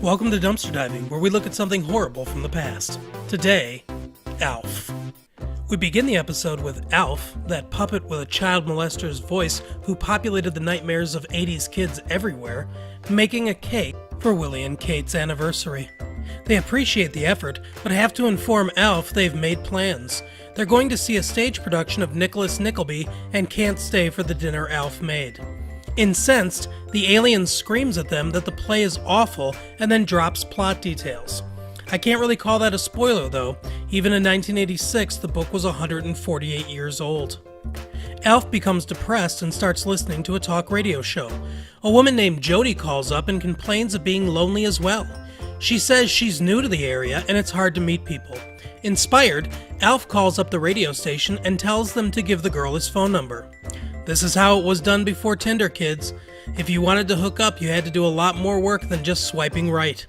Welcome to Dumpster Diving, where we look at something horrible from the past. Today, ALF. We begin the episode with ALF, that puppet with a child molester's voice who populated the nightmares of 80s kids everywhere, making a cake for Willie and Kate's anniversary. They appreciate the effort, but have to inform ALF they've made plans. They're going to see a stage production of Nicholas Nickleby and can't stay for the dinner ALF made. Incensed, the alien screams at them that the play is awful and then drops plot details. I can't really call that a spoiler though. Even in 1986, the book was 148 years old. ALF becomes depressed and starts listening to a talk radio show. A woman named Jody calls up and complains of being lonely as well. She says she's new to the area and it's hard to meet people. Inspired, ALF calls up the radio station and tells them to give the girl his phone number. This is how it was done before Tinder, kids. If you wanted to hook up, you had to do a lot more work than just swiping right.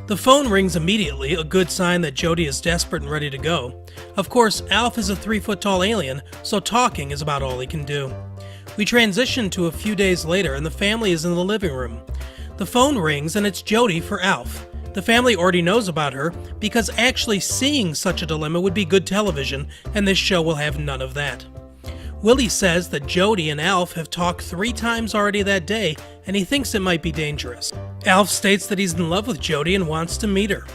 The phone rings immediately, a good sign that Jody is desperate and ready to go. Of course, ALF is a 3-foot-tall alien, so talking is about all he can do. We transition to a few days later and the family is in the living room. The phone rings and it's Jody for ALF. The family already knows about her because actually seeing such a dilemma would be good television, and this show will have none of that. Willie says that Jody and ALF have talked 3 times already that day, and he thinks it might be dangerous. ALF states that he's in love with Jody and wants to meet her.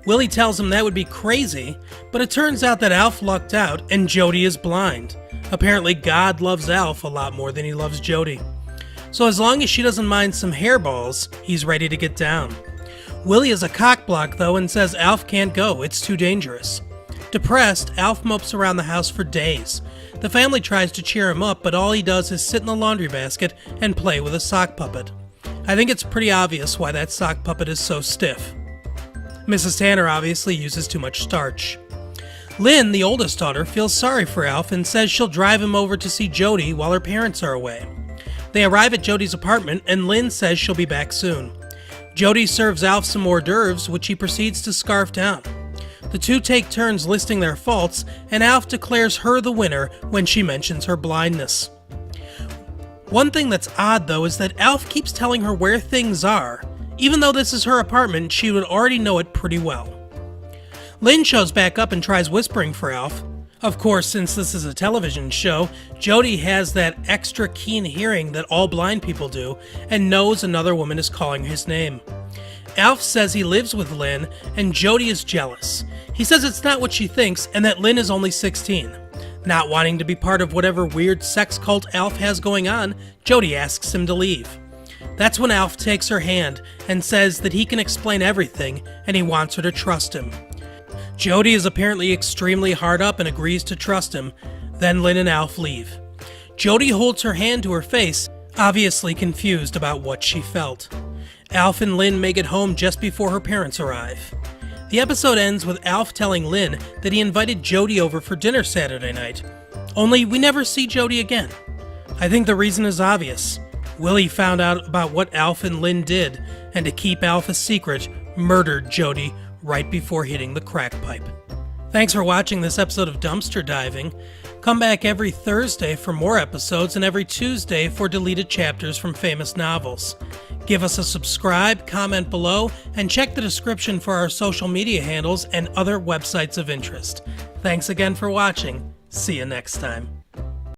Willie tells him that would be crazy, but it turns out that ALF lucked out and Jody is blind. Apparently God loves ALF a lot more than he loves Jody. So as long as she doesn't mind some hairballs, he's ready to get down. Willie is a cockblock though and says ALF can't go, it's too dangerous. Depressed, ALF mopes around the house for days. The family tries to cheer him up, but all he does is sit in the laundry basket and play with a sock puppet. I think it's pretty obvious why that sock puppet is so stiff. Mrs. Tanner obviously uses too much starch. Lynn, the oldest daughter, feels sorry for ALF and says she'll drive him over to see Jody while her parents are away. They arrive at Jody's apartment and Lynn says she'll be back soon. Jody serves ALF some hors d'oeuvres, which he proceeds to scarf down. The two take turns listing their faults, and ALF declares her the winner when she mentions her blindness. One thing that's odd though is that ALF keeps telling her where things are. Even though this is her apartment, she would already know it pretty well. Lynn shows back up and tries whispering for ALF. Of course, since this is a television show, Jody has that extra keen hearing that all blind people do, and knows another woman is calling his name. ALF says he lives with Lynn, and Jody is jealous. He says it's not what she thinks, and that Lynn is only 16. Not wanting to be part of whatever weird sex cult ALF has going on, Jody asks him to leave. That's when ALF takes her hand and says that he can explain everything, and he wants her to trust him. Jody is apparently extremely hard up and agrees to trust him. Then Lynn and ALF leave. Jody holds her hand to her face, obviously confused about what she felt. ALF and Lynn make it home just before her parents arrive. The episode ends with ALF telling Lynn that he invited Jody over for dinner Saturday night. Only we never see Jody again. I think the reason is obvious. Willie found out about what ALF and Lynn did, and to keep ALF a secret, murdered Jody right before hitting the crack pipe. Thanks for watching this episode of Dumpster Diving. Come back every Thursday for more episodes and every Tuesday for deleted chapters from famous novels. Give us a subscribe, comment below, and check the description for our social media handles and other websites of interest. Thanks again for watching. See you next time.